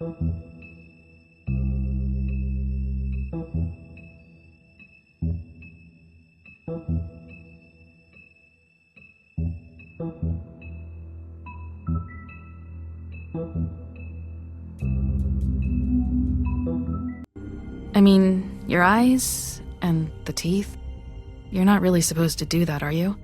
I mean, your eyes and the teeth. You're not really supposed to do that, are you?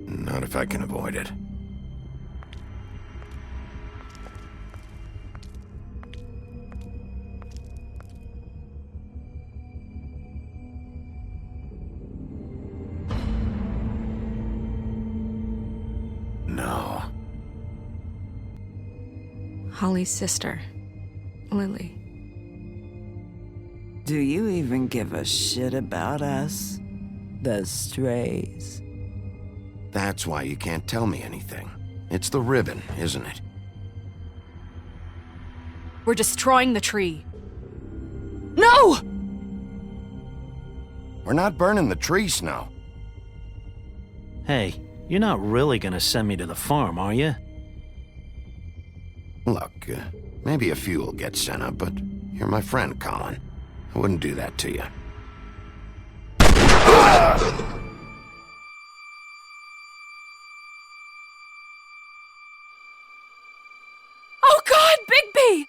Not if I can avoid it. No. Holly's sister, Lily. Do you even give a shit about us? The strays? That's why you can't tell me anything. It's the ribbon, isn't it? We're destroying the tree. No! We're not burning the tree, Snow. Hey, you're not really gonna send me to the farm, are you? Look, maybe a few will get sent up, but you're my friend, Colin. I wouldn't do that to you. Oh God, Bigby!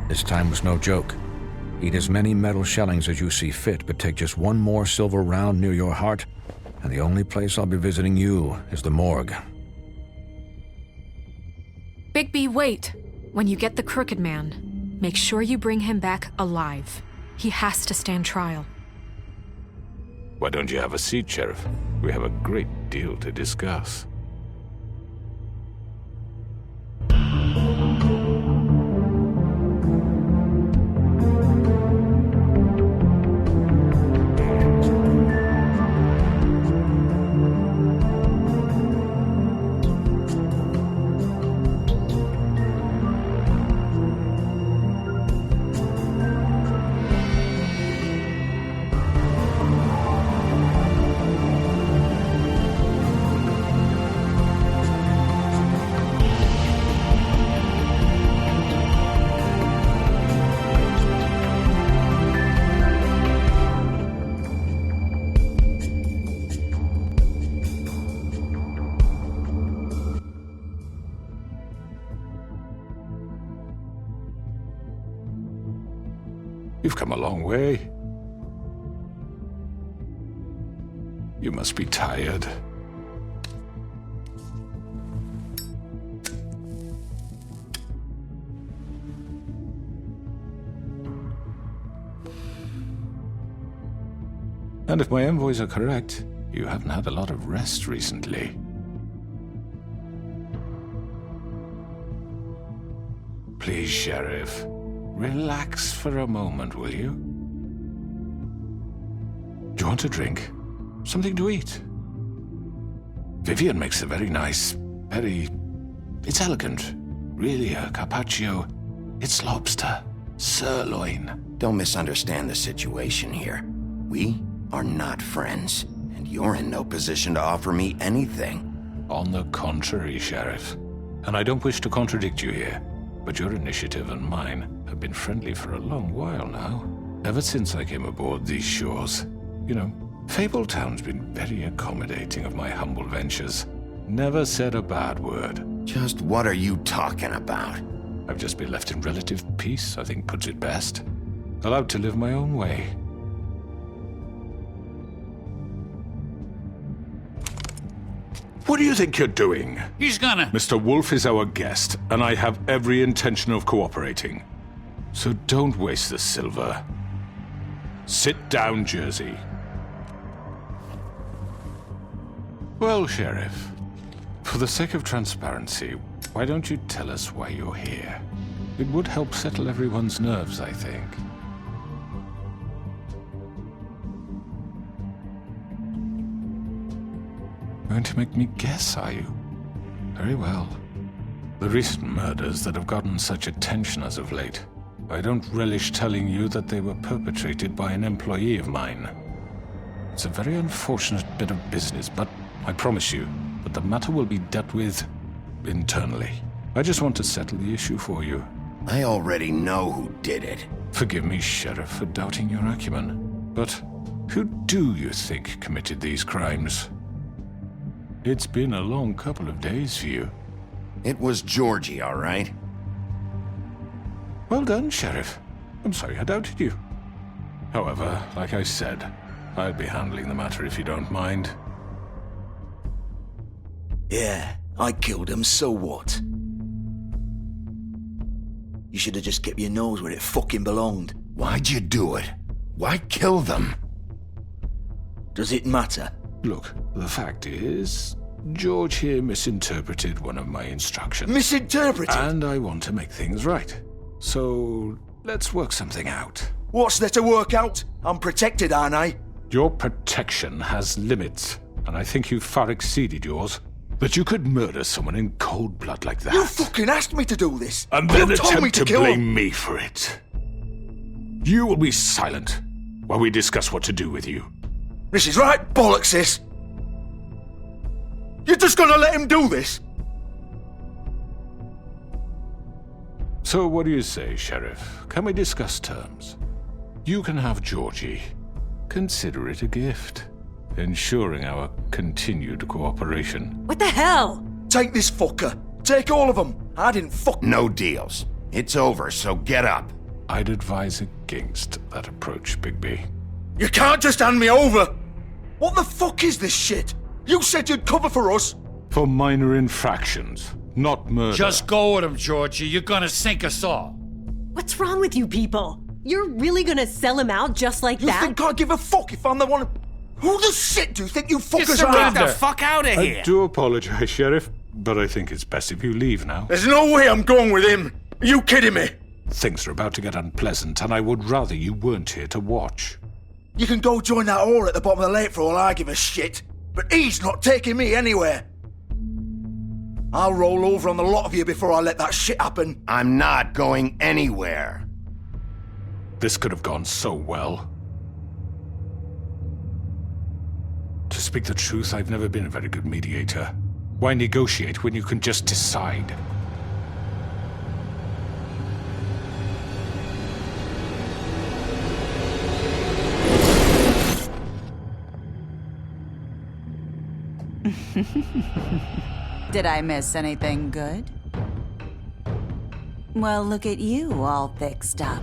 This time was no joke. Eat as many metal shellings as you see fit, but take just one more silver round near your heart, and the only place I'll be visiting you is the morgue. Bigby, wait. When you get the Crooked Man, make sure you bring him back alive. He has to stand trial. Why don't you have a seat, Sheriff? We have a great deal to discuss. You've come a long way. You must be tired. And if my envoys are correct, you haven't had a lot of rest recently. Please, Sheriff. Relax for a moment, will you? Do you want a drink? Something to eat? Vivian makes a very nice, it's elegant. Really, a carpaccio. It's lobster, sirloin. Don't misunderstand the situation here. We are not friends, and you're in no position to offer me anything. On the contrary, Sheriff. And I don't wish to contradict you here, but your initiative and mine have been friendly for a long while now. Ever since I came aboard these shores. You know, Fabletown's been very accommodating of my humble ventures. Never said a bad word. Just what are you talking about? I've just been left in relative peace, I think puts it best. Allowed to live my own way. What do you think you're doing? He's gonna... Mr. Wolf is our guest, and I have every intention of cooperating. So don't waste the silver. Sit down, Jersey. Well, Sheriff, for the sake of transparency, why don't you tell us why you're here? It would help settle everyone's nerves, I think. Going to make me guess, are you? Very well. The recent murders that have gotten such attention as of late, I don't relish telling you that they were perpetrated by an employee of mine. It's a very unfortunate bit of business, but I promise you, but the matter will be dealt with internally. I just want to settle the issue for you. I already know who did it. Forgive me, Sheriff, for doubting your acumen, but who do you think committed these crimes? It's been a long couple of days for you. It was Georgie, all right? Well done, Sheriff. I'm sorry I doubted you. However, like I said, I'll be handling the matter if you don't mind. Yeah, I killed him, so what? You should have just kept your nose where it fucking belonged. Why'd you do it? Why kill them? Does it matter? Look, the fact is, George here misinterpreted one of my instructions. Misinterpreted? And I want to make things right. So, let's work something out. What's there to work out? I'm protected, aren't I? Your protection has limits, and I think you've far exceeded yours. But you could murder someone in cold blood like that. You fucking asked me to do this! And then you told me attempt to kill blame him. me for it. You will be silent while we discuss what to do with you. This is right bollocks, sis! You're just gonna let him do this? So what do you say, Sheriff? Can we discuss terms? You can have Georgie. Consider it a gift, ensuring our continued cooperation. What the hell? Take this fucker. Take all of them. I didn't fuck... No deals. It's over, so get up. I'd advise against that approach, Bigby. You can't just hand me over! What the fuck is this shit? You said you'd cover for us! For minor infractions, not murder. Just go with him, Georgie. You're gonna sink us all. What's wrong with you people? You're really gonna sell him out just like You that? think I give a fuck if I'm the one... Who the shit do you think you fuckers surrender. are? The fuck out of I do apologize, Sheriff, but I think it's best if you leave now. There's no way I'm going with him. Are you kidding me? Things are about to get unpleasant, and I would rather you weren't here to watch. You can go join that whore at the bottom of the lake for all I give a shit. But he's not taking me anywhere. I'll roll over on the lot of you before I let that shit happen. I'm not going anywhere. This could have gone so well. To speak the truth, I've never been a very good mediator. Why negotiate when you can just decide? Did I miss anything good? Well, look at you all fixed up.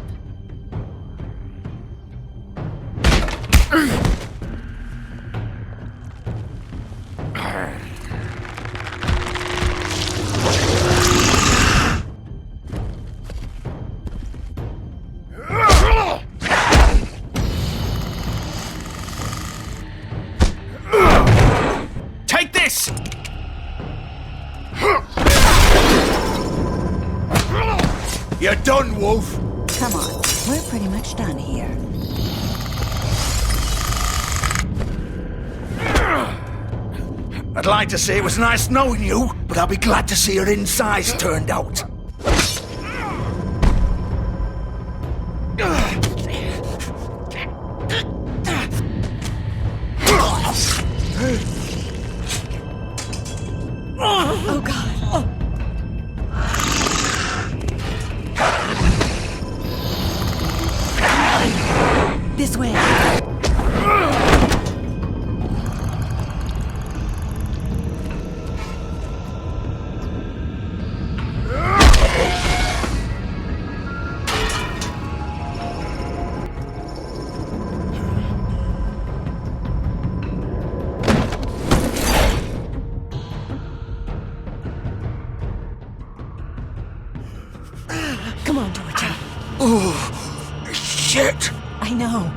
Take this! You're done, Wolf. Come on, we're pretty much done here. I'd like to say it was nice knowing you, but I'll be glad to see your insides turned out. Oh God. This way. Come on, Georgia. Oh, shit! I know.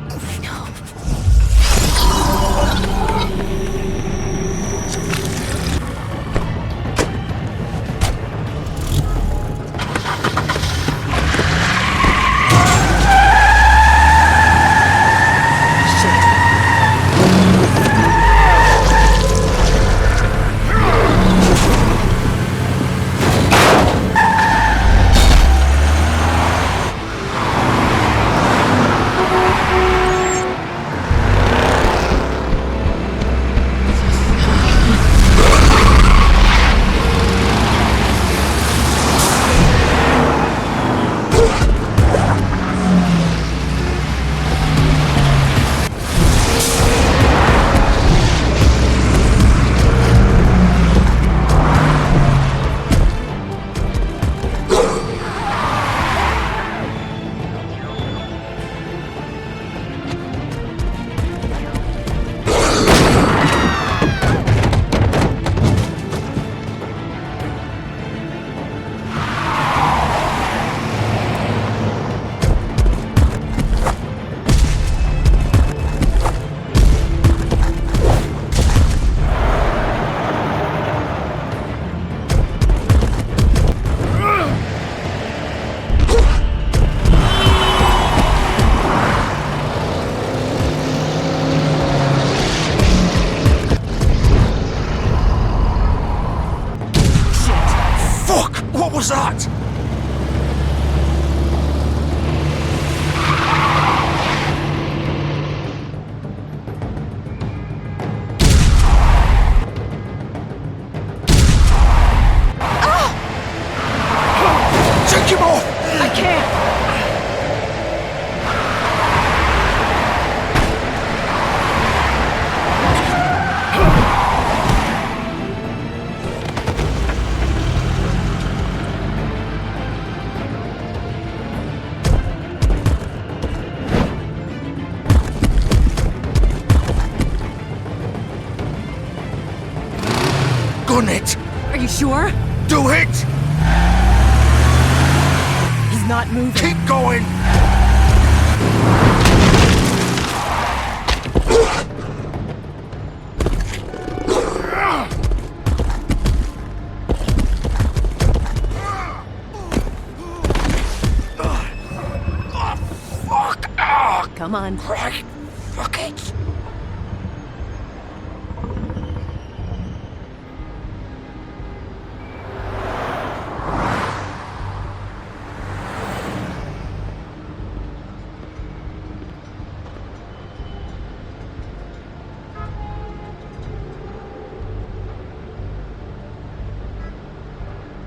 was that? Take him off! I can't! Gun it! Are you sure? Do it! He's not moving. Keep going! Come on. Right. Fuck it.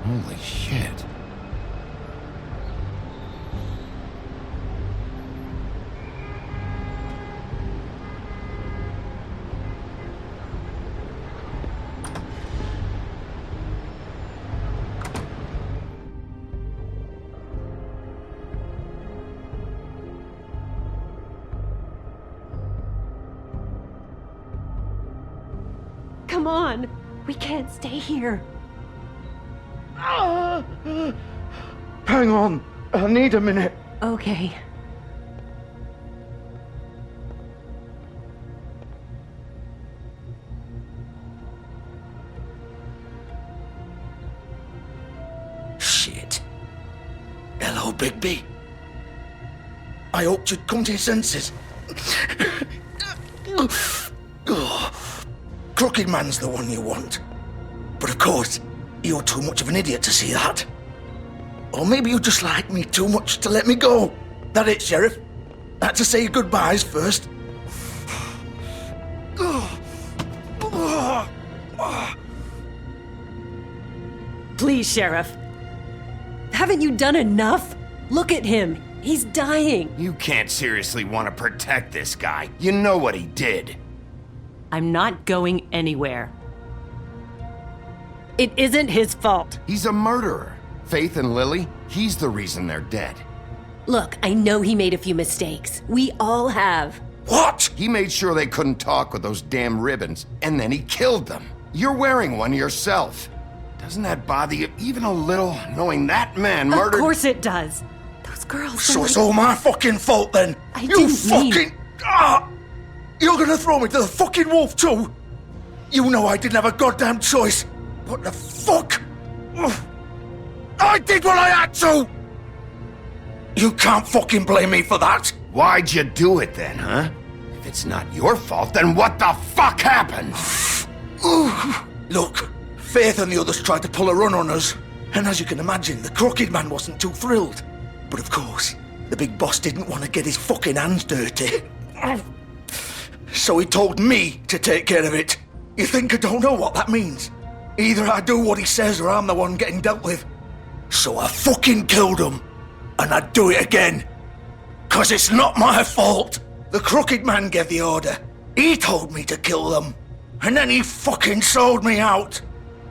Holy shit. Come on. We can't stay here. Hang on. I need a minute. Okay. Shit. Hello, Bigby. I hoped you'd come to your senses. Crooked Man's the one you want. But of course, you're too much of an idiot to see that. Or maybe you just like me too much to let me go. That it, Sheriff? Had to say your goodbyes first. Please, Sheriff. Haven't you done enough? Look at him. He's dying. You can't seriously want to protect this guy. You know what he did. I'm not going anywhere. It isn't his fault. He's a murderer. Faith and Lily, he's the reason they're dead. Look, I know he made a few mistakes. We all have. What? He made sure they couldn't talk with those damn ribbons, and then he killed them. You're wearing one yourself. Doesn't that bother you even a little, knowing that man murdered— Of course it does. Those girls So are it's like— all my fucking fault then? I You didn't fucking— mean- You're gonna throw me to the fucking wolf too? You know I didn't have a goddamn choice. What the fuck? I did what I had to! You can't fucking blame me for that. Why'd you do it then, huh? If it's not your fault, then what the fuck happened? Look, Faith and the others tried to pull a run on us. And as you can imagine, the Crooked Man wasn't too thrilled. But of course, the big boss didn't want to get his fucking hands dirty. So he told me to take care of it. You think I don't know what that means? Either I do what he says or I'm the one getting dealt with. So I fucking killed him. And I'd do it again. 'Cause it's not my fault. The Crooked Man gave the order. He told me to kill them. And then he fucking sold me out.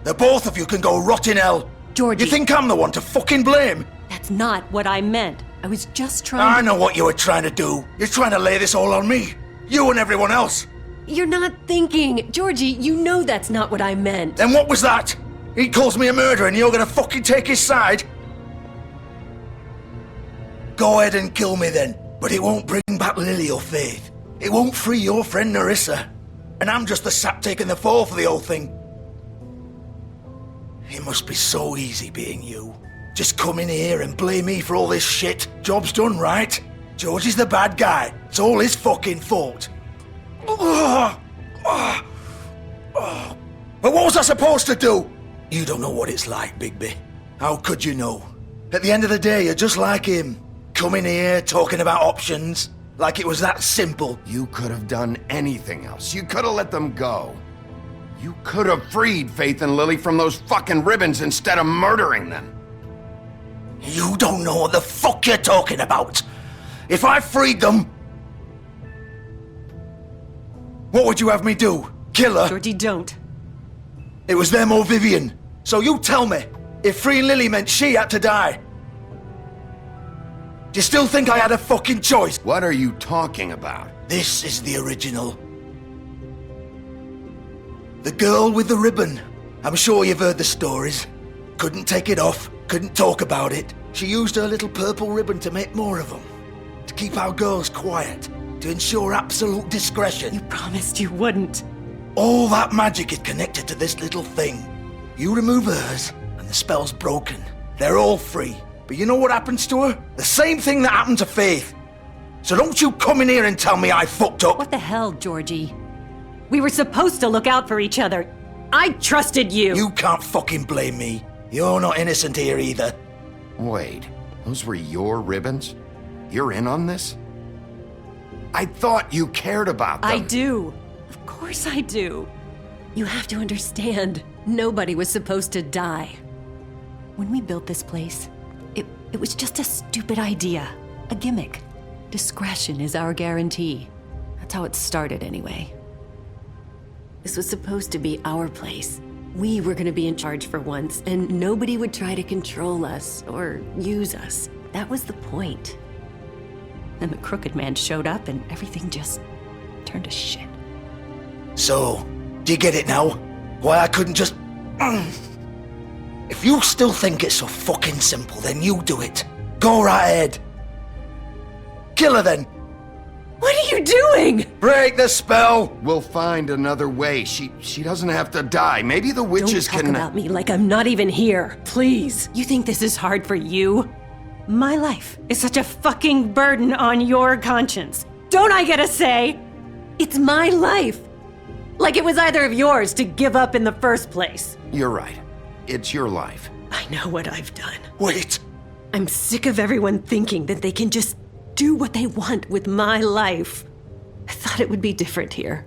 The both of you can go rot in hell. Georgie. You think I'm the one to fucking blame? That's not what I meant. I was just I trying know what you were trying to do. You're trying to lay this all on me. You and everyone else. You're not thinking. Georgie, you know that's not what I meant. Then what was that? He calls me a murderer and you're gonna fucking take his side? Go ahead and kill me then. But it won't bring back Lily or Faith. It won't free your friend Nerissa. And I'm just the sap taking the fall for the whole thing. It must be so easy being you. Just come in here and blame me for all this shit. Job's done, right? Georgie's the bad guy. It's all his fucking fault. But what was I supposed to do? You don't know what it's like, Bigby. How could you know? At the end of the day, you're just like him. Coming here, talking about options. Like it was that simple. You could have done anything else. You could have let them go. You could have freed Faith and Lily from those fucking ribbons instead of murdering them. You don't know what the fuck you're talking about. If I freed them... What would you have me do? Kill her? Georgie, don't. It was them or Vivian. So you tell me, if freeing Lily meant she had to die, do you still think I had a fucking choice? What are you talking about? This is the original. The girl with the ribbon. I'm sure you've heard the stories. Couldn't take it off, couldn't talk about it. She used her little purple ribbon to make more of them. To keep our girls quiet. To ensure absolute discretion. You promised you wouldn't. All that magic is connected to this little thing. You remove hers, and the spell's broken. They're all free. But you know what happens to her? The same thing that happened to Faith. So don't you come in here and tell me I fucked up. What the hell, Georgie? We were supposed to look out for each other. I trusted you. You can't fucking blame me. You're not innocent here either. Wait, those were your ribbons? You're in on this? I thought you cared about them. I do. Of course I do. You have to understand, nobody was supposed to die. When we built this place, it was just a stupid idea. A gimmick. Discretion is our guarantee. That's how it started anyway. This was supposed to be our place. We were gonna be in charge for once, and nobody would try to control us or use us. That was the point. Then the crooked man showed up and everything just turned to shit. So, do you get it now? Why I couldn't just... If you still think it's so fucking simple, then you do it. Go right ahead. Kill her then. What are you doing? Break the spell. We'll find another way. She doesn't have to die. Maybe the witches Don't talk about me like I'm not even here. Please. You think this is hard for you? My life is such a fucking burden on your conscience. Don't I get a say? It's my life. Like it was either of yours to give up in the first place. You're right. It's your life. I know what I've done. Wait. I'm sick of everyone thinking that they can just do what they want with my life. I thought it would be different here.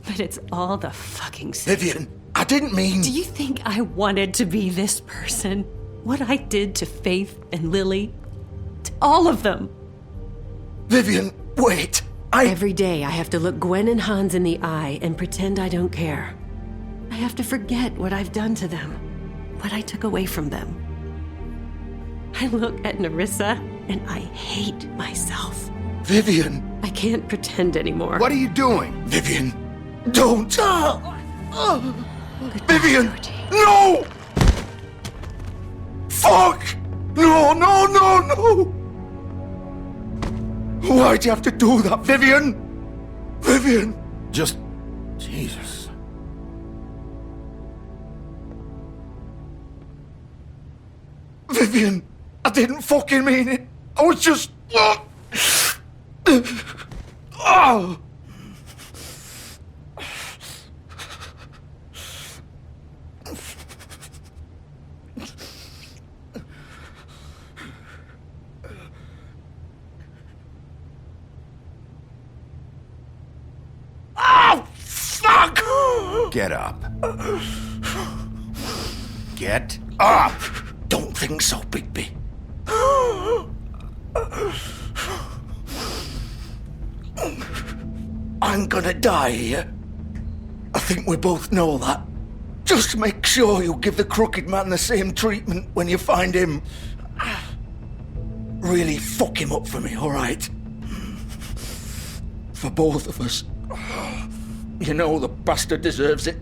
But it's all the fucking same. Vivian, I didn't mean... Do you think I wanted to be this person? What I did to Faith and Lily? To all of them? Vivian, wait. Every day I have to look Gwen and Hans in the eye and pretend I don't care. I have to forget what I've done to them. What I took away from them. I look at Nerissa and I hate myself. Vivian. I can't pretend anymore. What are you doing? Vivian, don't. Vivian, Georgie. no! Fuck! No, no, no, no! Why'd you have to do that, Vivian? Vivian! Just... Jesus. Vivian, I didn't fucking mean it. I was just... Oh! Oh, fuck! Get up. Get up! Don't think so, Bigby. I'm gonna die here. I think we both know that. Just make sure you give the crooked man the same treatment when you find him. Really fuck him up for me, alright? For both of us. You know the bastard deserves it.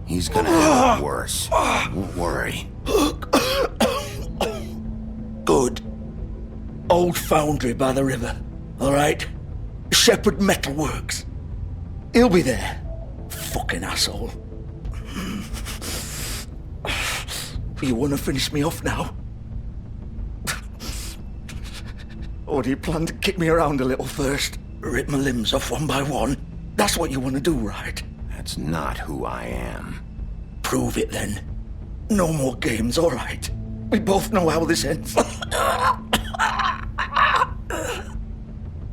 He's gonna have it worse. Don't worry. Good. Old foundry by the river, alright? Shepherd Metalworks. He'll be there. Fucking asshole. You wanna finish me off now? Or do you plan to kick me around a little first? Rip my limbs off one by one? That's what you wanna do, right? That's not who I am. Prove it then. No more games, alright? We both know how this ends.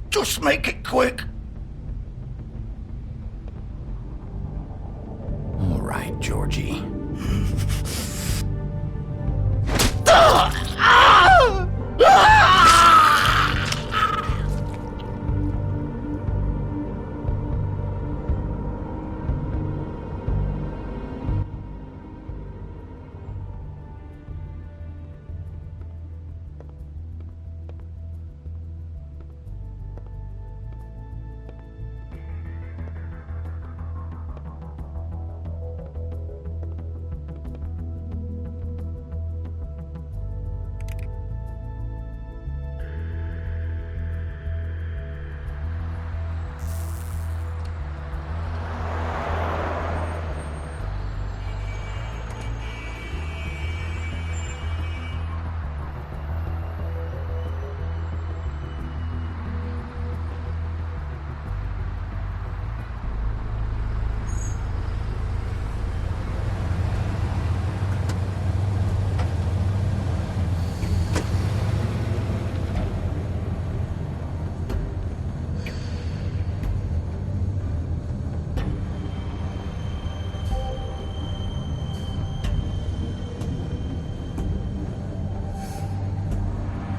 Just make it quick. All right, Georgie.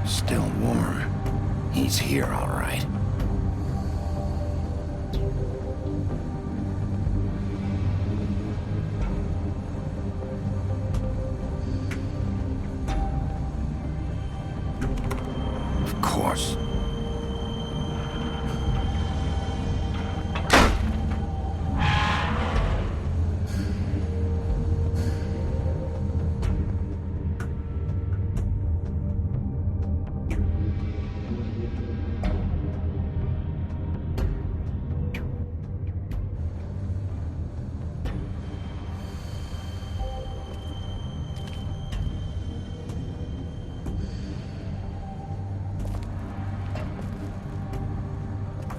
Still warm. He's here, all right. Of course.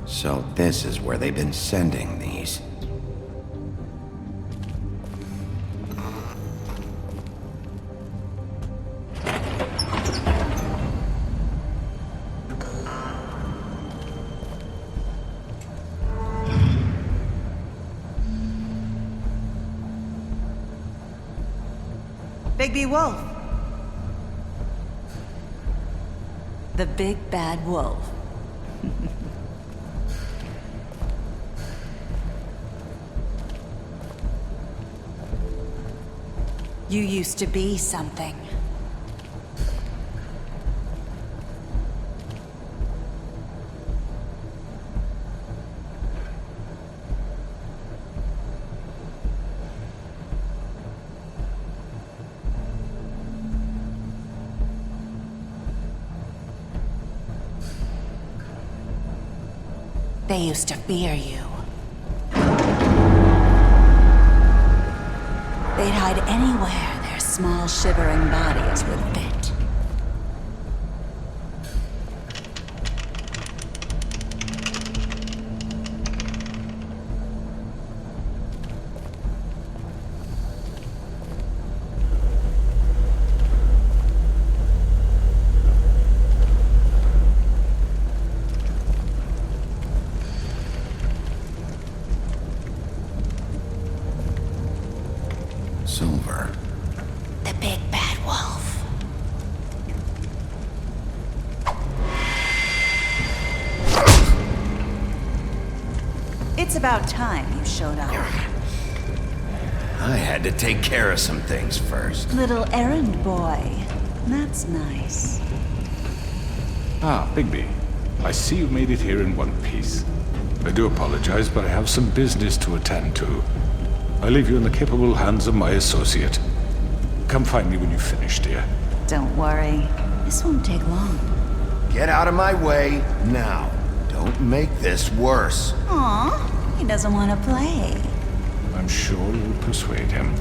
So this is where they've been sending these. Bigby Wolf. The big bad wolf. You used to be something. They used to fear you. They'd hide anywhere their small, shivering bodies would fit. Silver. The big bad wolf. It's about time you showed up. I had to take care of some things first. Little errand boy. That's nice. Ah, Bigby. I see you made it here in one piece. I do apologize, but I have some business to attend to. I leave you in the capable hands of my associate. Come find me when you've finished, dear. Don't worry. This won't take long. Get out of my way now. Don't make this worse. Aw, he doesn't want to play. I'm sure you'll persuade him.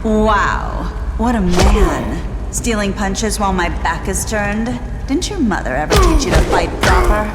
Wow, what a man. Stealing punches while my back is turned? Didn't your mother ever teach you to fight proper?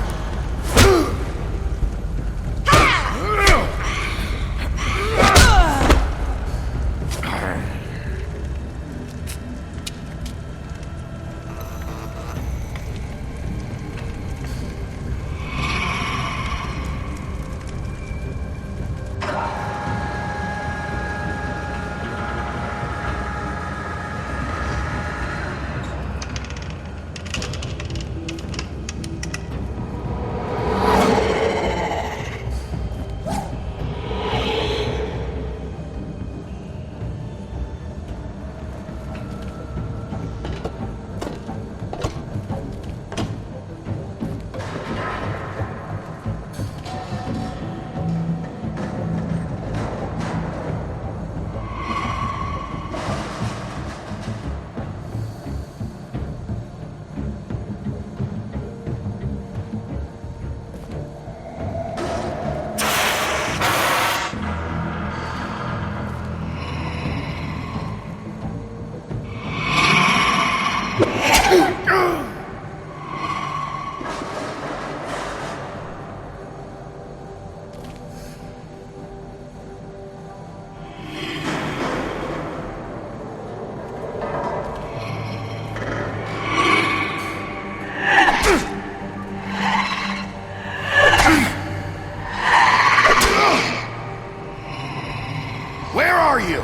are you?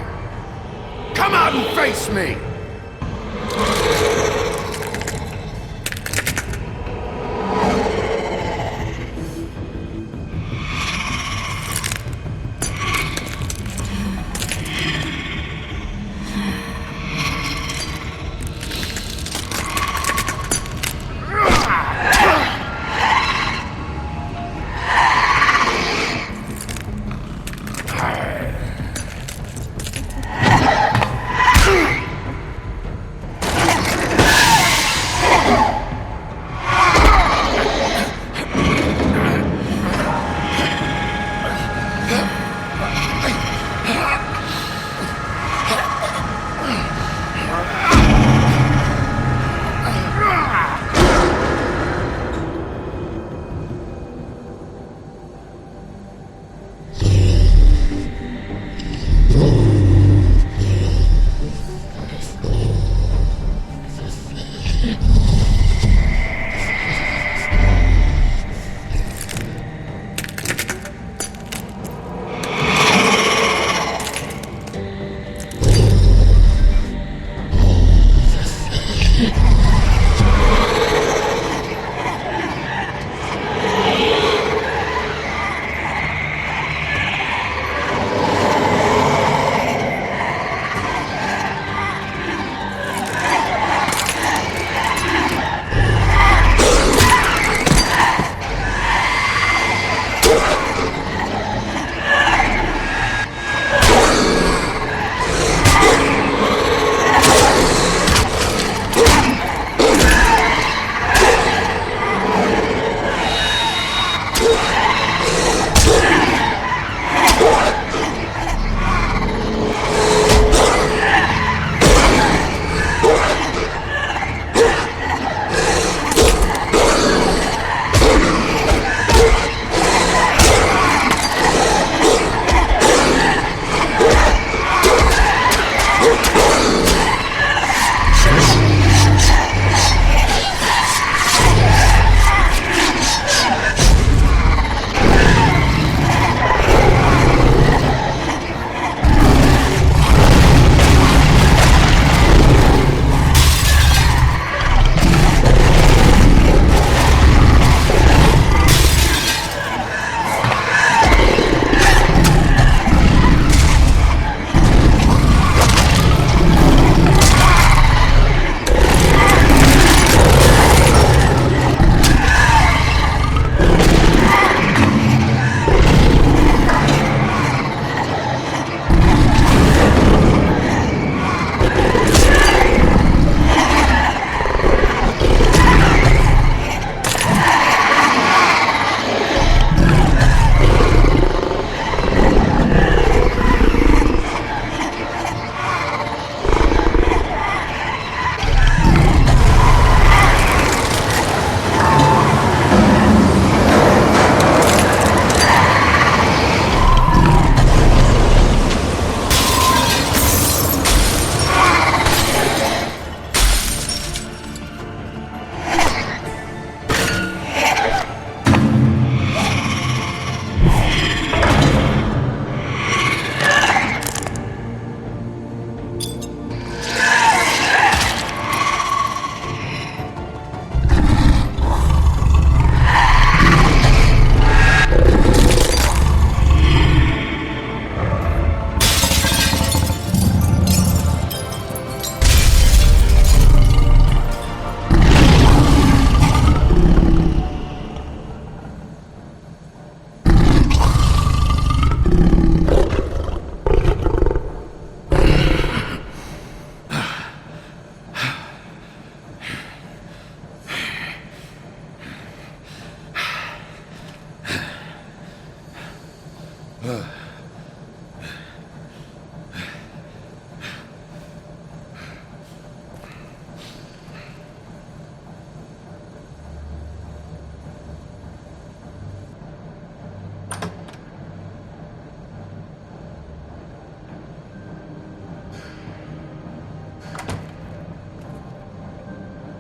Come out and face me!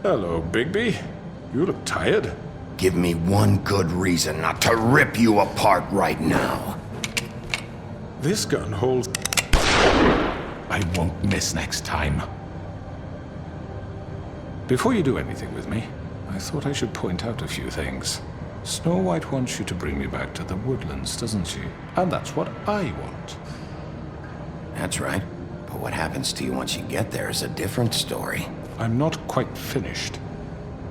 Hello, Bigby. You look tired. Give me one good reason not to rip you apart right now. This gun holds... I won't miss next time. Before you do anything with me, I thought I should point out a few things. Snow White wants you to bring me back to the woodlands, doesn't she? And that's what I want. That's right. But what happens to you once you get there is a different story. I'm not quite finished.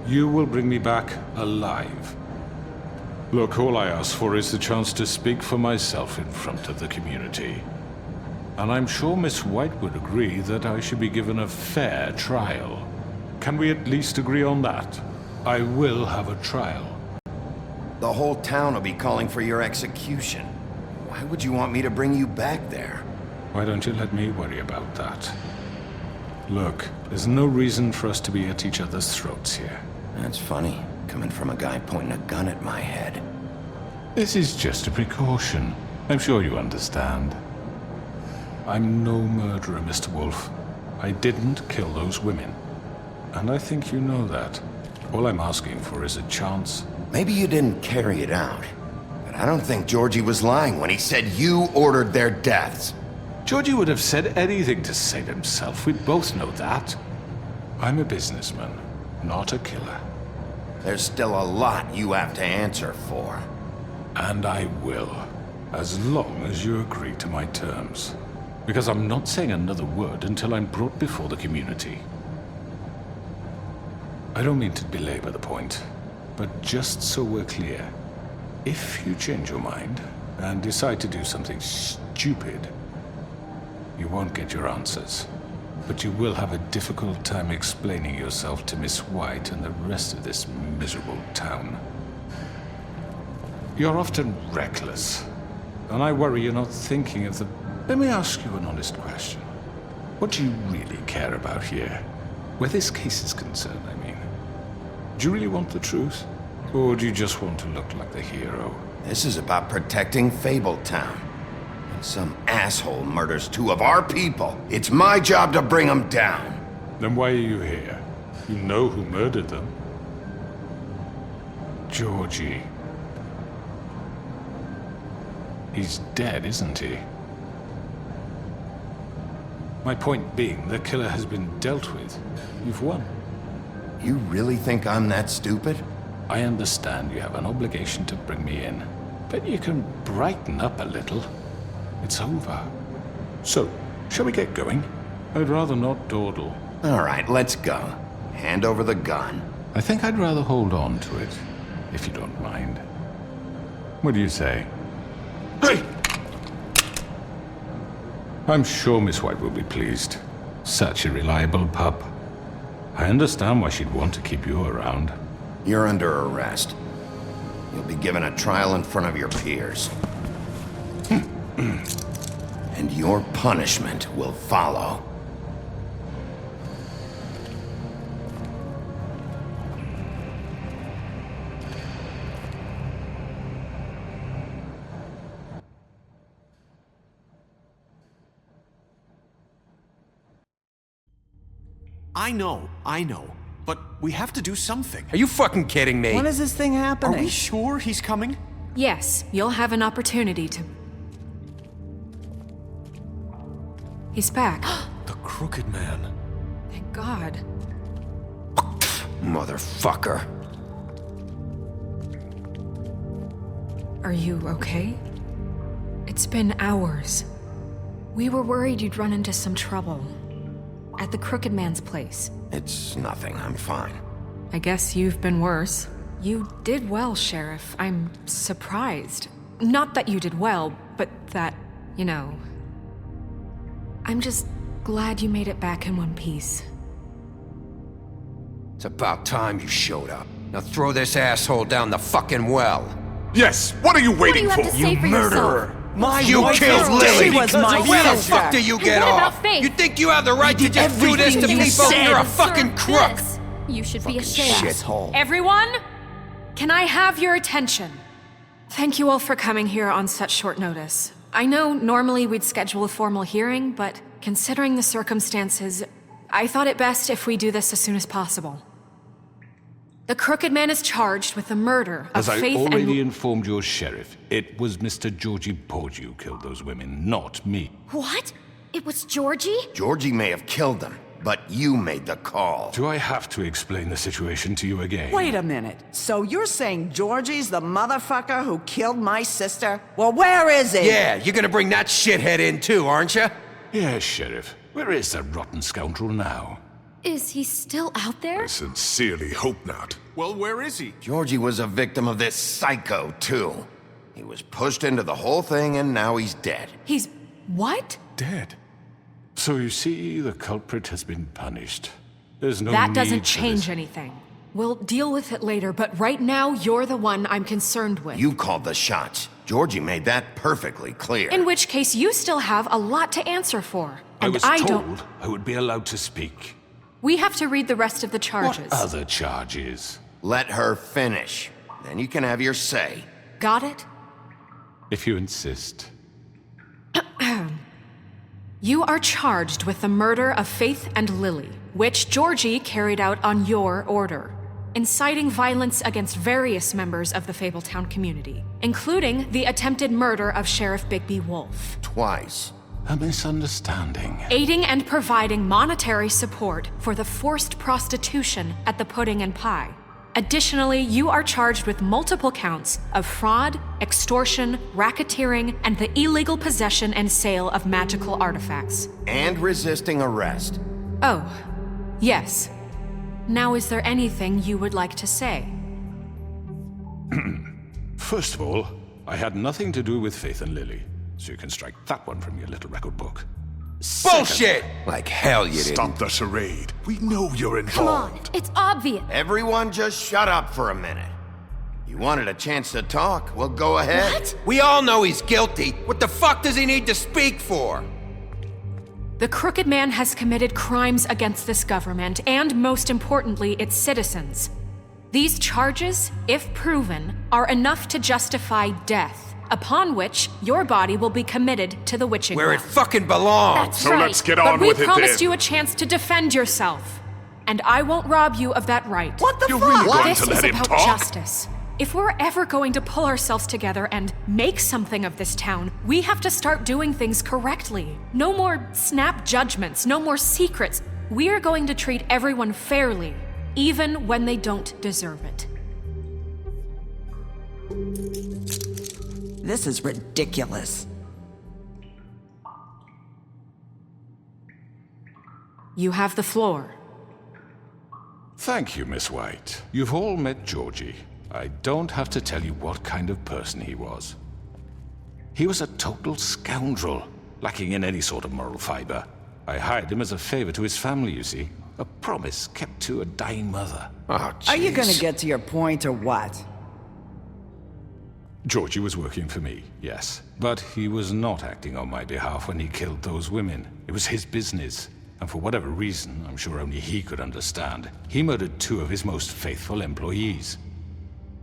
You will bring me back alive. Look, all I ask for is the chance to speak for myself in front of the community. And I'm sure Miss White would agree that I should be given a fair trial. Can we at least agree on that? I will have a trial. The whole town will be calling for your execution. Why would you want me to bring you back there? Why don't you let me worry about that? Look, there's no reason for us to be at each other's throats here. That's funny, coming from a guy pointing a gun at my head. This is just a precaution. I'm sure you understand. I'm no murderer, Mr. Wolf. I didn't kill those women. And I think you know that. All I'm asking for is a chance. Maybe you didn't carry it out, but I don't think Georgie was lying when he said you ordered their deaths. Georgie would have said anything to save himself. We both know that. I'm a businessman, not a killer. There's still a lot you have to answer for. And I will, as long as you agree to my terms. Because I'm not saying another word until I'm brought before the community. I don't mean to belabor the point, but just so we're clear, if you change your mind and decide to do something stupid, you won't get your answers. But you will have a difficult time explaining yourself to Miss White and the rest of this miserable town. You're often reckless, and I worry you're not thinking of the... Let me ask you an honest question. What do you really care about here? Where this case is concerned, I mean. Do you really want the truth? Or do you just want to look like the hero? This is about protecting Fabletown. And some asshole murders two of our people. It's my job to bring them down. Then why are you here? You know who murdered them. Georgie. He's dead, isn't he? My point being, the killer has been dealt with. You've won. You really think I'm that stupid? I understand you have an obligation to bring me in, but you can brighten up a little. It's over. So, shall we get going? I'd rather not dawdle. All right, let's go. Hand over the gun. I think I'd rather hold on to it, if you don't mind. What do you say? Hey! I'm sure Miss White will be pleased. Such a reliable pup. I understand why she'd want to keep you around. You're under arrest. You'll be given a trial in front of your peers. And your punishment will follow. I know. But we have to do something. Are you fucking kidding me? When is this thing happening? Are we sure he's coming? Yes, you'll have an opportunity to... He's back. The Crooked Man. Thank God. Motherfucker. Are you okay? It's been hours. We were worried you'd run into some trouble. At the Crooked Man's place. It's nothing, I'm fine. I guess you've been worse. You did well, Sheriff. I'm surprised. Not that you did well, but that, you know... I'm just glad you made it back in one piece. It's about time you showed up. Now throw this asshole down the fucking well. Yes, what are you waiting What do you have to say for murderer? yourself? You killed Lily! She was my Where the sister. fuck do you get what about off? Faith? You think you have the right to just do this to Everything you people? said You're a fucking deserved crook! this. You should be ashamed. Shithole. Everyone, can I have your attention? Thank you all for coming here on such short notice. I know normally we'd schedule a formal hearing, but considering the circumstances, I thought it best if we do this as soon as possible. The Crooked Man is charged with the murder of As I Faith already informed your sheriff, it was Mr. Georgie Porge who killed those women, not me. What? It was Georgie? Georgie may have killed them, but you made the call. Do I have to explain the situation to you again? Wait a minute. So you're saying Georgie's the motherfucker who killed my sister? Well, where is he? Yeah, you're gonna bring that shithead in too, aren't you? Yes, Sheriff. Where is that rotten scoundrel now? Is he still out there? I sincerely hope not. Well, where is he? Georgie was a victim of this psycho, too. He was pushed into the whole thing, and now he's dead. He's... what? Dead. So you see, the culprit has been punished. There's no That need doesn't for change this. anything. We'll deal with it later, but right now, you're the one I'm concerned with. You called the shots. Georgie made that perfectly clear. In which case, you still have a lot to answer for. I And was I told don't... I would be allowed to speak. We have to read the rest of the charges. What other charges? Let her finish. Then you can have your say. Got it? If you insist. You are charged with the murder of Faith and Lily, which Georgie carried out on your order, inciting violence against various members of the Fabletown community, including the attempted murder of Sheriff Bigby Wolf. Twice. A misunderstanding. Aiding and providing monetary support for the forced prostitution at the Pudding and Pie. Additionally, you are charged with multiple counts of fraud, extortion, racketeering, and the illegal possession and sale of magical artifacts. And resisting arrest. Oh, yes. Now, is there anything you would like to say? First of all, I had nothing to do with Faith and Lily, so you can strike that one from your little record book. Bullshit! Like hell you didn't. Stop the charade. We know you're Come on, involved. it's obvious. Everyone just shut up for a minute. You wanted a chance to talk? Well, go ahead. What? We all know he's guilty. What the fuck does he need to speak for? The Crooked Man has committed crimes against this government and, most importantly, its citizens. These charges, if proven, are enough to justify death, upon which your body will be committed to the witching Where it well. fucking belongs. That's So right. let's get on but with we it promised then. you a chance to defend yourself, and I won't rob you of that right. What the You're fuck? really going This to is let him about talk? justice. If we're ever going to pull ourselves together and make something of this town, we have to start doing things correctly. No more snap judgments, no more secrets. We are going to treat everyone fairly, even when they don't deserve it. This is ridiculous. You have the floor. Thank you, Miss White. You've all met Georgie. I don't have to tell you what kind of person he was. He was a total scoundrel, lacking in any sort of moral fiber. I hired him as a favor to his family, you see. A promise kept to a dying mother. Oh, Are you jeez. gonna get to your point or what? Georgie was working for me, yes. But he was not acting on my behalf when he killed those women. It was his business. And for whatever reason, I'm sure only he could understand, he murdered 2 of his most faithful employees.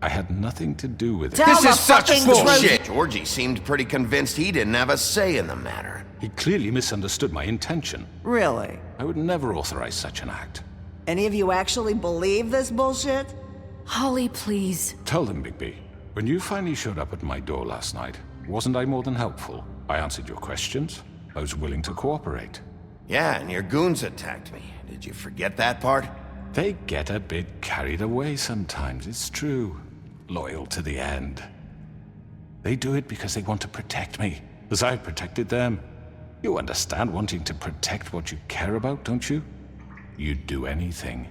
I had nothing to do with it. Tell This the is such fucking bullshit. Georgie seemed pretty convinced he didn't have a say in the matter. He clearly misunderstood my intention. Really? I would never authorize such an act. Any of you actually believe this bullshit? Holly, please. Tell them, Bigby. When you finally showed up at my door last night, wasn't I more than helpful? I answered your questions. I was willing to cooperate. Yeah, and your goons attacked me. Did you forget that part? They get a bit carried away sometimes, it's true. Loyal to the end. They do it because they want to protect me, as I've protected them. You understand wanting to protect what you care about, don't you? You'd do anything.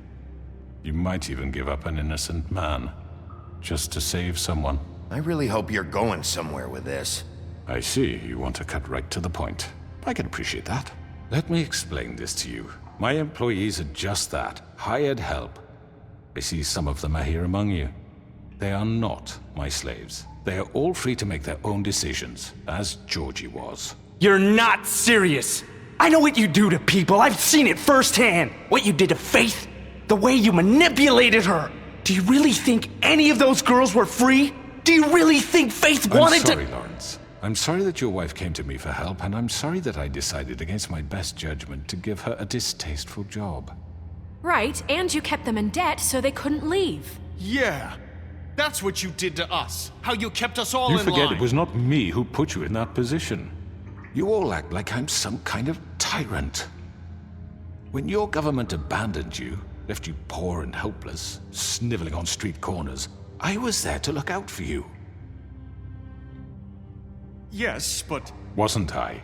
You might even give up an innocent man, just to save someone. I really hope you're going somewhere with this. I see, you want to cut right to the point. I can appreciate that. Let me explain this to you. My employees are just that, hired help. I see some of them are here among you. They are not my slaves. They are all free to make their own decisions, as Georgie was. You're not serious. I know what you do to people. I've seen it firsthand. What you did to Faith, the way you manipulated her. Do you really think any of those girls were free? Do you really think Faith wanted I'm sorry, Lawrence. I'm sorry that your wife came to me for help, and I'm sorry that I decided against my best judgment to give her a distasteful job. Right, and you kept them in debt so they couldn't leave. Yeah. That's what you did to us. How you kept us all You in forget line. it was not me who put you in that position. You all act like I'm some kind of tyrant. When your government abandoned you, left you poor and helpless, sniveling on street corners, I was there to look out for you. Yes, but... Wasn't I?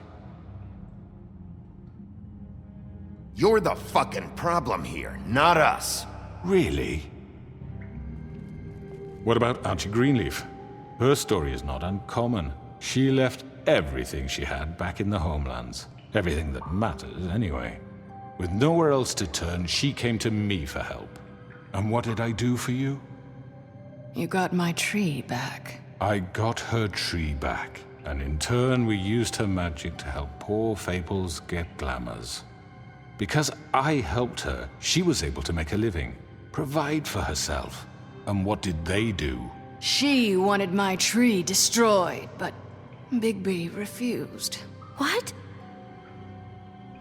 You're the fucking problem here, not us. Really? What about Auntie Greenleaf? Her story is not uncommon. She left everything she had back in the homelands. Everything that matters, anyway. With nowhere else to turn, she came to me for help. And what did I do for you? You got my tree back. I got her tree back. And in turn, we used her magic to help poor fables get glamours. Because I helped her, she was able to make a living, provide for herself. And what did they do? She wanted my tree destroyed, but Bigby refused. What?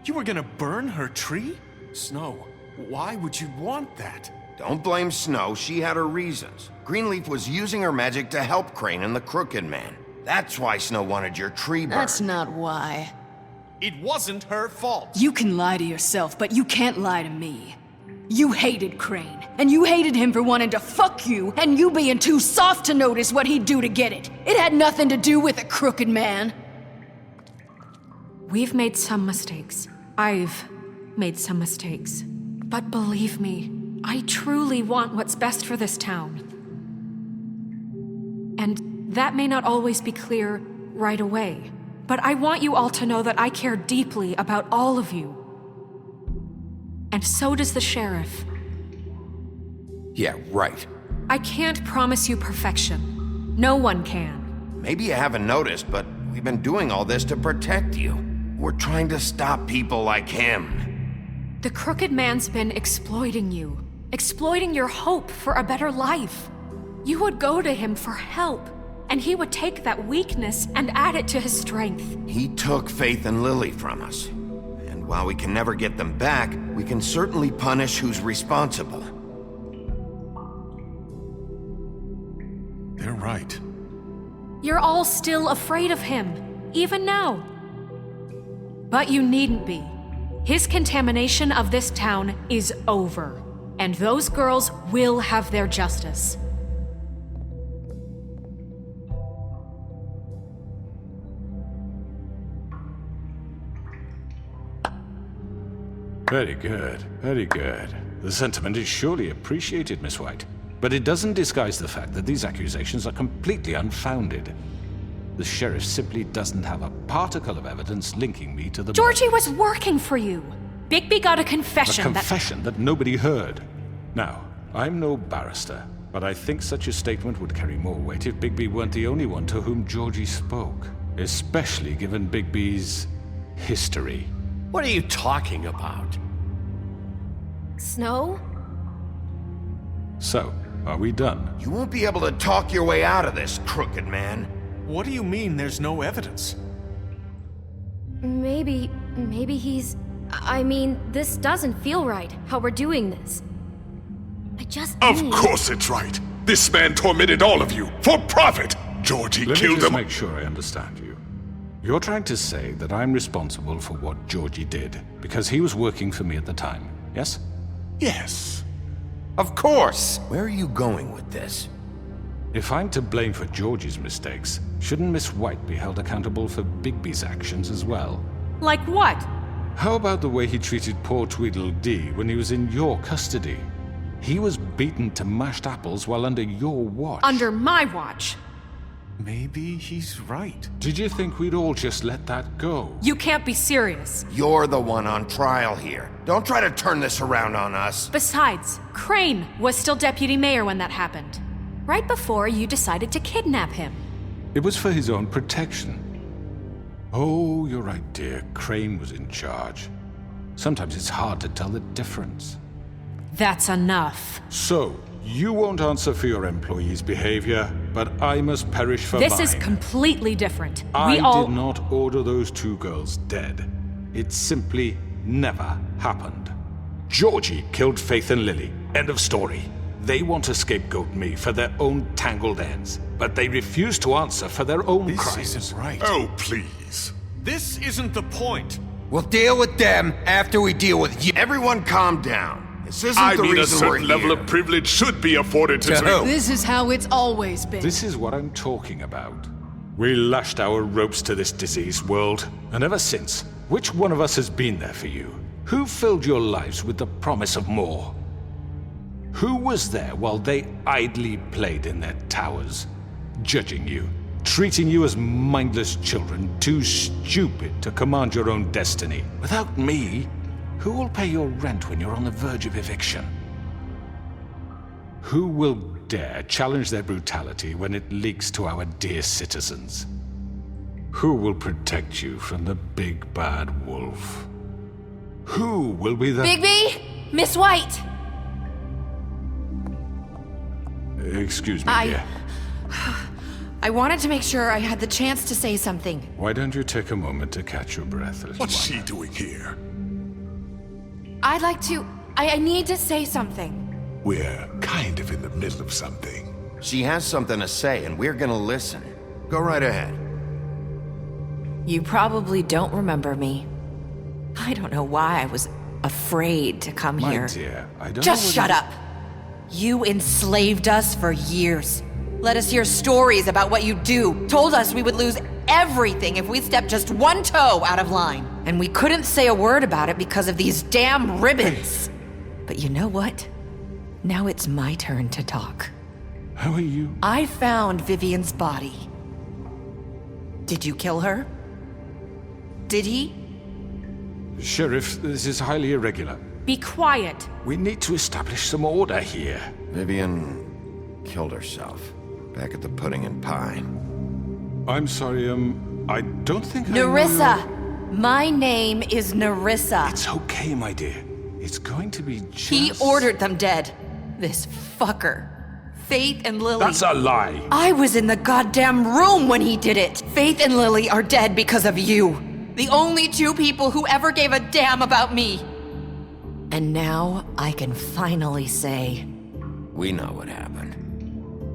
You were gonna burn her tree? Snow, why would you want that? Don't blame Snow, she had her reasons. Greenleaf was using her magic to help Crane and the Crooked Man. That's why Snow wanted your tree burned. That's not why. It wasn't her fault. You can lie to yourself, but you can't lie to me. You hated Crane, and you hated him for wanting to fuck you, and you being too soft to notice what he'd do to get it. It had nothing to do with a crooked man. We've made some mistakes. I've made some mistakes. But believe me, I truly want what's best for this town. And that may not always be clear right away. But I want you all to know that I care deeply about all of you. And so does the sheriff. Yeah, right. I can't promise you perfection. No one can. Maybe you haven't noticed, but we've been doing all this to protect you. We're trying to stop people like him. The Crooked Man's been exploiting you. Exploiting your hope for a better life. You would go to him for help, and he would take that weakness and add it to his strength. He took Faith and Lily from us. And while we can never get them back, we can certainly punish who's responsible. They're right. You're all still afraid of him, even now. But you needn't be. His contamination of this town is over, and those girls will have their justice. Very good, very good. The sentiment is surely appreciated, Miss White. But it doesn't disguise the fact that these accusations are completely unfounded. The sheriff simply doesn't have a particle of evidence linking me to the... Georgie was working for you. Bigby got a confession A confession that nobody heard. Now, I'm no barrister, but I think such a statement would carry more weight if Bigby weren't the only one to whom Georgie spoke. Especially given Bigby's history. What are you talking about? Snow? So, are we done? You won't be able to talk your way out of this, Crooked Man. What do you mean there's no evidence? Maybe he's... I mean, this doesn't feel right, how we're doing this. I just Of course it's right. This man tormented all of you, for profit! Georgie Let killed me just them. make sure I understand you. You're trying to say that I'm responsible for what Georgie did, because he was working for me at the time, yes? Yes. Of course! Where are you going with this? If I'm to blame for Georgie's mistakes, shouldn't Miss White be held accountable for Bigby's actions as well? Like what? How about the way he treated poor Tweedledee when he was in your custody? He was beaten to mashed apples while under your watch. Under my watch. Maybe he's right. Did you think we'd all just let that go? You can't be serious. You're the one on trial here. Don't try to turn this around on us. Besides, Crane was still deputy mayor when that happened. Right before you decided to kidnap him. It was for his own protection. Oh, you're right, dear. Crane was in charge. Sometimes it's hard to tell the difference. That's enough. So, you won't answer for your employees' behavior, but I must perish for mine. This is completely different. I did not order those two girls dead. It simply never happened. Georgie killed Faith and Lily. End of story. They want to scapegoat me for their own tangled ends, but they refuse to answer for their own crimes. This isn't right. Oh, please. This isn't the point. We'll deal with them after we deal with you. Everyone calm down. This isn't I the mean, a reason we're certain level here. of privilege should be afforded to... To who? This is how it's always been. This is what I'm talking about. We lashed our ropes to this diseased world, and ever since, which one of us has been there for you? Who filled your lives with the promise of more? Who was there while they idly played in their towers, judging you, treating you as mindless children, too stupid to command your own destiny? Without me, who will pay your rent when you're on the verge of eviction? Who will dare challenge their brutality when it leaks to our dear citizens? Who will protect you from the big bad wolf? Who will be the... Bigby! Miss White! Excuse me, dear. I wanted to make sure I had the chance to say something. Why don't you take a moment to catch your breath, little What's one? she doing here? I'd like to... I need to say something. We're kind of in the middle of something. She has something to say, and we're gonna listen. Go right ahead. You probably don't remember me. I don't know why I was afraid to come My here. dear, I don't Just know shut up. You enslaved us for years. Let us hear stories about what you do. Told us we would lose everything if we stepped just one toe out of line. And we couldn't say a word about it because of these damn ribbons. But you know what? Now it's my turn to talk. How are you? I found Vivian's body. Did you kill her? Did he? Sheriff, this is highly irregular. Be quiet. We need to establish some order here. Vivian killed herself back at the Pudding and Pie. I'm sorry, I don't think Nerissa! My name is Nerissa. It's okay, my dear. It's going to be just... He ordered them dead. This fucker. Faith and Lily... That's a lie! I was in the goddamn room when he did it! Faith and Lily are dead because of you. The only two people who ever gave a damn about me. And now I can finally say... We know what happened.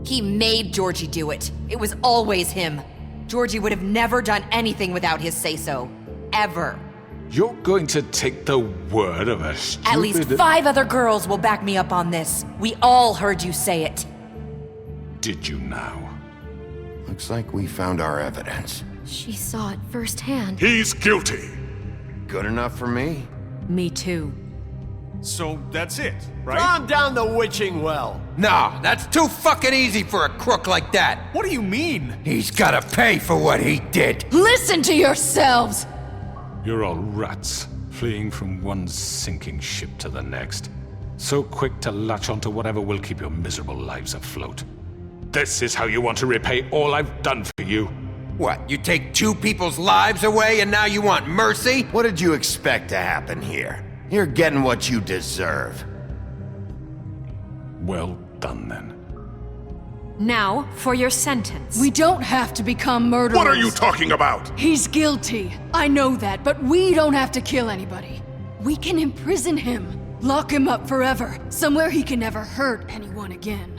He made Georgie do it. It was always him. Georgie would have never done anything without his say-so. Ever. You're going to take the word of a stupid... At least 5 other girls will back me up on this. We all heard you say it. Did you now? Looks like we found our evidence. She saw it firsthand. He's guilty. Good enough for me. Me too. So that's it, right? Calm down the witching well. No, that's too fucking easy for a crook like that. What do you mean? He's gotta pay for what he did. Listen to yourselves! You're all rats, fleeing from one sinking ship to the next. So quick to latch onto whatever will keep your miserable lives afloat. This is how you want to repay all I've done for you? What, you take 2 people's lives away and now you want mercy? What did you expect to happen here? You're getting what you deserve. Well done, then. Now, for your sentence. We don't have to become murderers. What are you talking about? He's guilty. I know that, but we don't have to kill anybody. We can imprison him. Lock him up forever. Somewhere he can never hurt anyone again.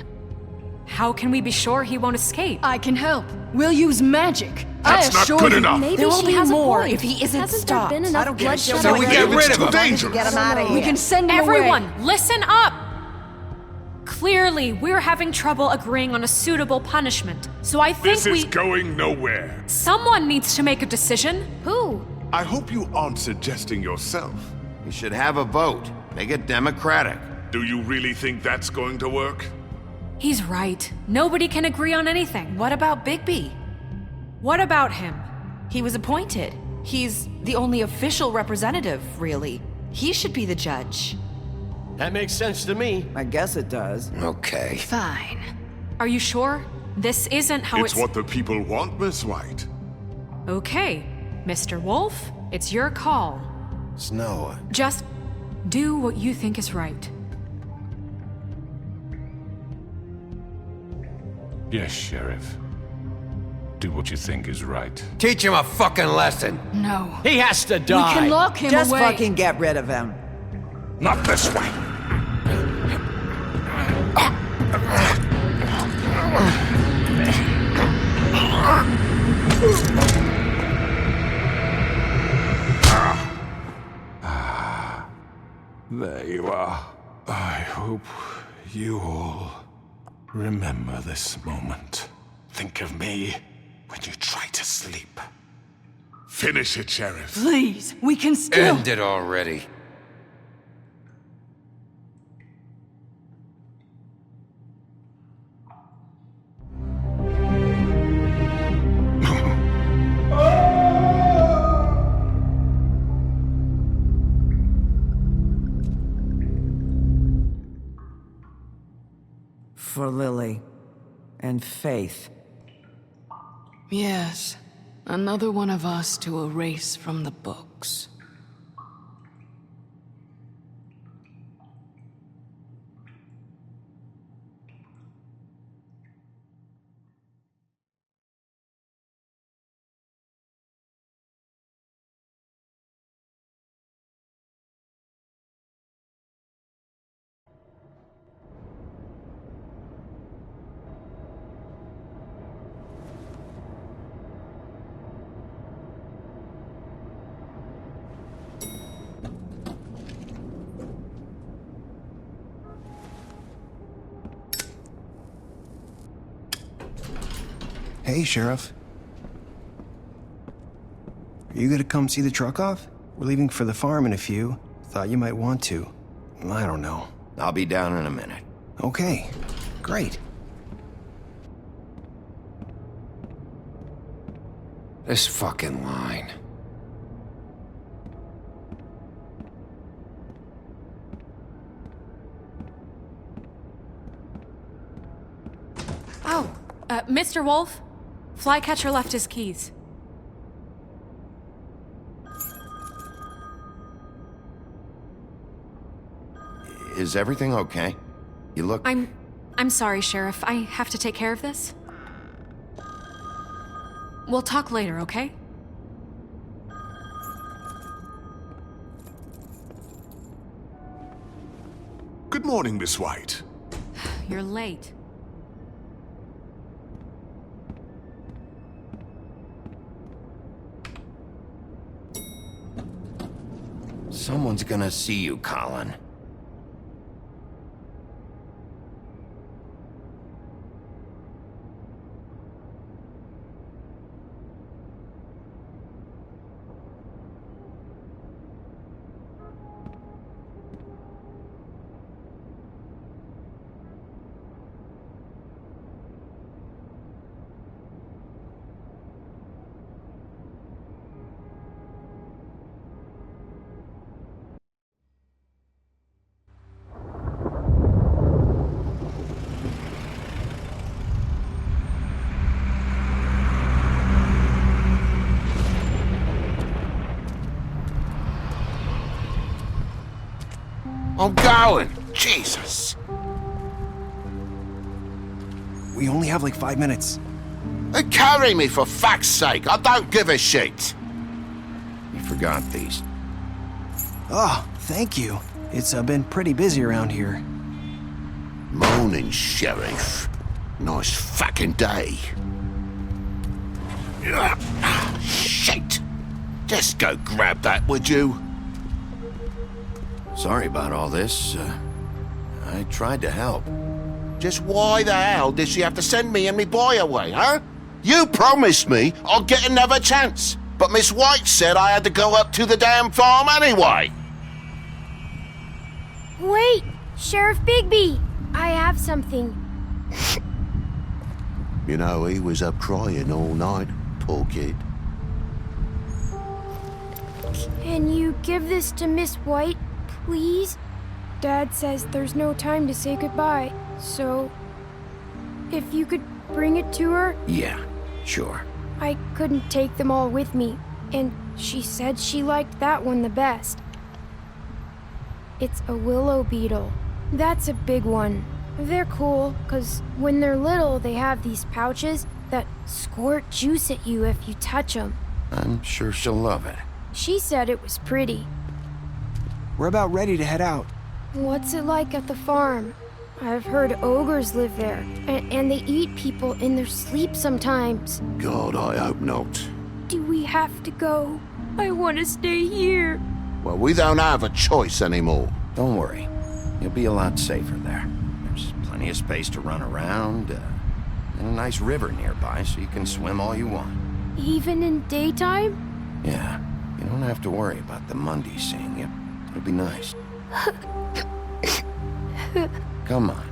How can we be sure he won't escape? I can help. We'll use magic. That's not good enough. Maybe There will she be has more a point. if he isn't Hasn't stopped. there been enough I don't get it. bloodshed? So we get rid of him. Dangerous. Get him out of here. We can send him Everyone, away. listen up! Clearly, we're having trouble agreeing on a suitable punishment. So I think This is going nowhere. Someone needs to make a decision. Who? I hope you aren't suggesting yourself. We should have a vote. Make it democratic. Do you really think that's going to work? He's right. Nobody can agree on anything. What about Bigby? What about him? He was appointed. He's the only official representative, really. He should be the judge. That makes sense to me. I guess it does. Okay. Fine. Are you sure? This isn't how It's what the people want, Miss White. Okay, Mr. Wolf, it's your call. Snow. Just do what you think is right. Yes, Sheriff. Do what you think is right. Teach him a fucking lesson. No. He has to die. We can lock him Just away. fucking get rid of him. Not this way. There you are. I hope you all remember this moment. Think of me when you try to sleep. Finish it, Sheriff. Please, we can still... End it already. For Lily and Faith. Yes, another one of us to erase from the books. Hey, Sheriff. Are you gonna come see the truck off? We're leaving for the farm in a few. Thought you might want to. I don't know. I'll be down in a minute. Okay, great. This fucking line. Oh, Mr. Wolf? Flycatcher left his keys. Is everything okay? You look... I'm sorry, Sheriff. I have to take care of this. We'll talk later, okay? Good morning, Miss White. You're late. Someone's gonna see you, Colin. I'm going! Jesus! We only have like 5 minutes. Carry me, for fuck's sake! I don't give a shit! You forgot these. Oh, thank you. It's been pretty busy around here. Morning, Sheriff. Nice fucking day. Shit! Just go grab that, would you? Sorry about all this. I tried to help. Just why the hell did she have to send me and me boy away, huh? You promised me I'd get another chance, but Miss White said I had to go up to the damn farm anyway. Wait! Sheriff Bigby! I have something. You know, he was up crying all night, poor kid. Can you give this to Miss White, please? Dad says there's no time to say goodbye, so if you could bring it to her? Yeah, sure. I couldn't take them all with me, and she said she liked that one the best. It's a willow beetle. That's a big one. They're cool, 'cause when they're little, they have these pouches that squirt juice at you if you touch them. I'm sure she'll love it. She said it was pretty. We're about ready to head out. What's it like at the farm? I've heard ogres live there, and they eat people in their sleep sometimes. God, I hope not. Do we have to go? I want to stay here. Well, we don't have a choice anymore. Don't worry. You'll be a lot safer there. There's plenty of space to run around, and a nice river nearby so you can swim all you want. Even in daytime? Yeah, you don't have to worry about the Mundy seeing you. It'll be nice. Come on.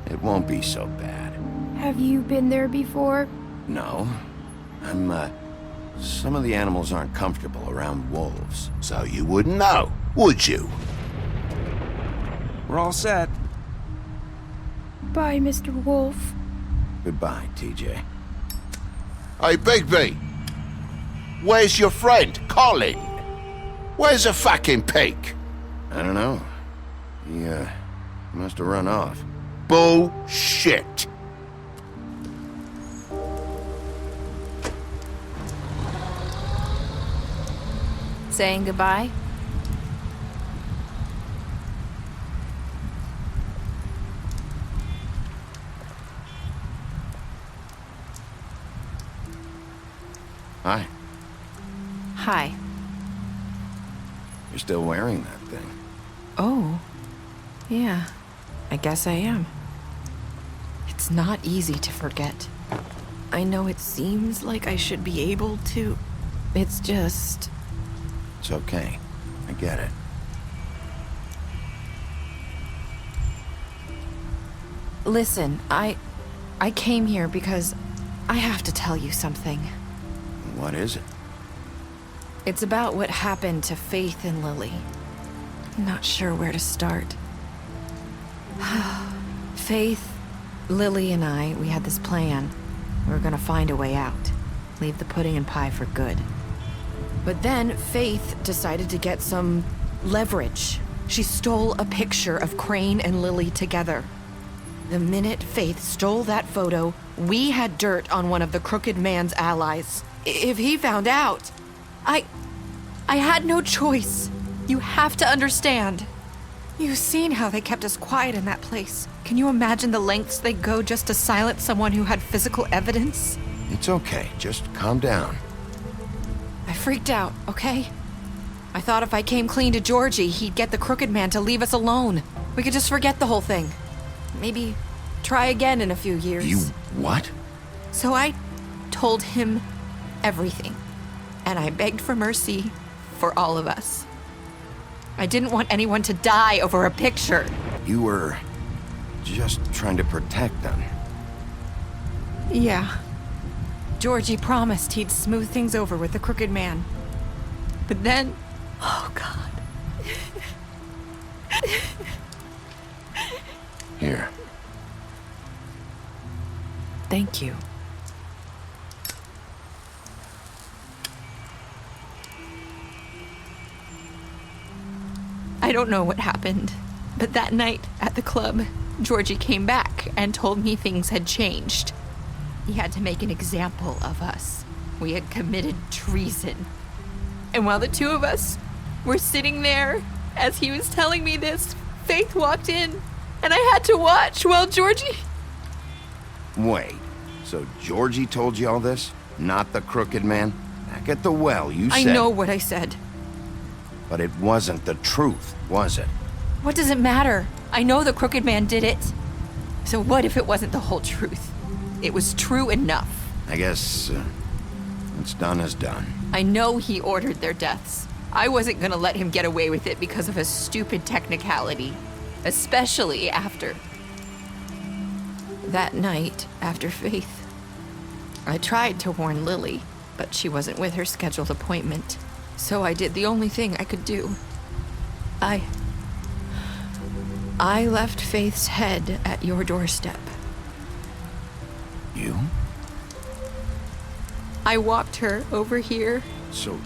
It won't be so bad. Have you been there before? No. Some of the animals aren't comfortable around wolves, so you wouldn't know, would you? We're all set. Bye, Mr. Wolf. Goodbye, TJ. Hey, Bigby! Where's your friend, Colin? Where's the fucking pig? I don't know. He must have run off. Bullshit! Saying goodbye? Hi. Hi. You're still wearing that thing. Oh. Yeah. I guess I am. It's not easy to forget. I know it seems like I should be able to. It's just... It's okay. I get it. Listen, I came here because I have to tell you something. What is it? It's about what happened to Faith and Lily. I'm not sure where to start. Faith, Lily, and I, we had this plan. We were gonna find a way out. Leave the pudding and pie for good. But then Faith decided to get some leverage. She stole a picture of Crane and Lily together. The minute Faith stole that photo, we had dirt on one of the Crooked Man's allies. If he found out, I had no choice. You have to understand. You've seen how they kept us quiet in that place. Can you imagine the lengths they go just to silence someone who had physical evidence? It's okay. Just calm down. I freaked out, okay? I thought if I came clean to Georgie, he'd get the Crooked Man to leave us alone. We could just forget the whole thing. Maybe try again in a few years. You what? So I told him everything. And I begged for mercy for all of us. I didn't want anyone to die over a picture. You were just trying to protect them. Yeah. Georgie promised he'd smooth things over with the Crooked Man. But then... Oh, God. Here. Thank you. I don't know what happened, but that night at the club, Georgie came back and told me things had changed. He had to make an example of us. We had committed treason. And while the two of us were sitting there, as he was telling me this, Faith walked in, and I had to watch while Georgie... Wait, so Georgie told you all this? Not the Crooked Man? Back at the well, you said... I know what I said. But it wasn't the truth, was it? What does it matter? I know the Crooked Man did it. So what if it wasn't the whole truth? It was true enough. I guess, what's done is done. I know he ordered their deaths. I wasn't gonna let him get away with it because of a stupid technicality. Especially after... that night, after Faith. I tried to warn Lily, but she wasn't with her scheduled appointment. So I did the only thing I could do. I left Faith's head at your doorstep. You? I walked her over here. So,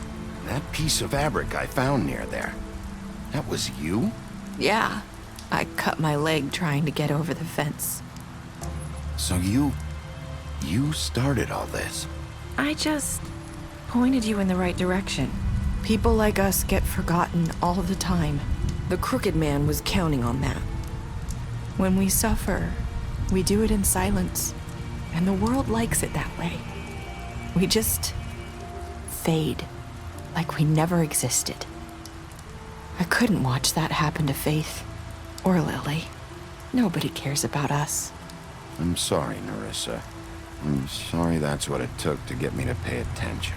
that piece of fabric I found near there, that was you? Yeah. I cut my leg trying to get over the fence. So you started all this? I just pointed you in the right direction. People like us get forgotten all the time. The Crooked Man was counting on that. When we suffer, we do it in silence. And the world likes it that way. We just fade, like we never existed. I couldn't watch that happen to Faith. Or Lily. Nobody cares about us. I'm sorry, Nerissa. I'm sorry that's what it took to get me to pay attention.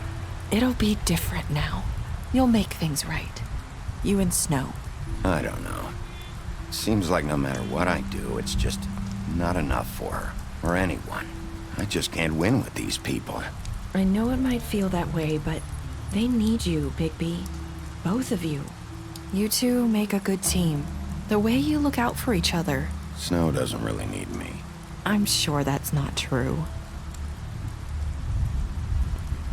It'll be different now. You'll make things right. You and Snow. I don't know. Seems like no matter what I do, it's just not enough for her, or anyone. I just can't win with these people. I know it might feel that way, but they need you, Bigby. Both of you. You two make a good team. The way you look out for each other. Snow doesn't really need me. I'm sure that's not true.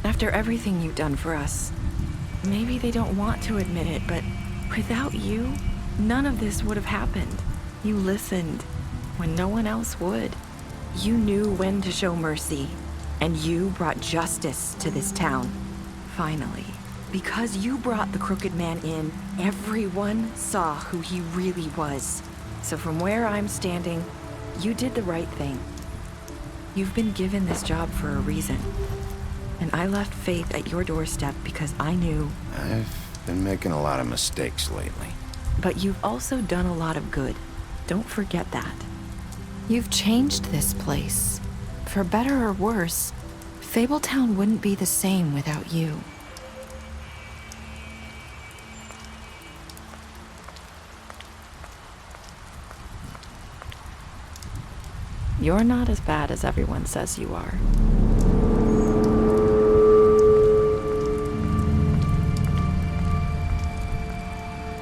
After everything you've done for us, maybe they don't want to admit it, but without you, none of this would have happened. You listened when no one else would. You knew when to show mercy, and you brought justice to this town. Finally. Because you brought the crooked man in, everyone saw who he really was. So from where I'm standing, you did the right thing. You've been given this job for a reason. And I left Faith at your doorstep because I knew... I've been making a lot of mistakes lately. But you've also done a lot of good. Don't forget that. You've changed this place. For better or worse, Fabletown wouldn't be the same without you. You're not as bad as everyone says you are.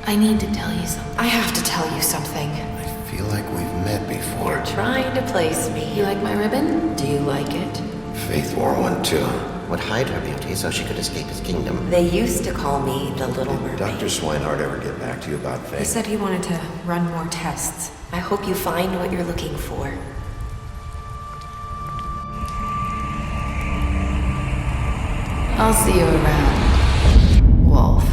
I need to tell you something. I have to tell you something. I feel like we've met before. You're trying to place me. You like my ribbon? Do you like it? Faith wore one too. Would hide her beauty so she could escape his kingdom. They used to call me the Little Mermaid. Did Dr. Swinehart ever get back to you about Faith? He said he wanted to run more tests. I hope you find what you're looking for. I'll see you around, Wolf.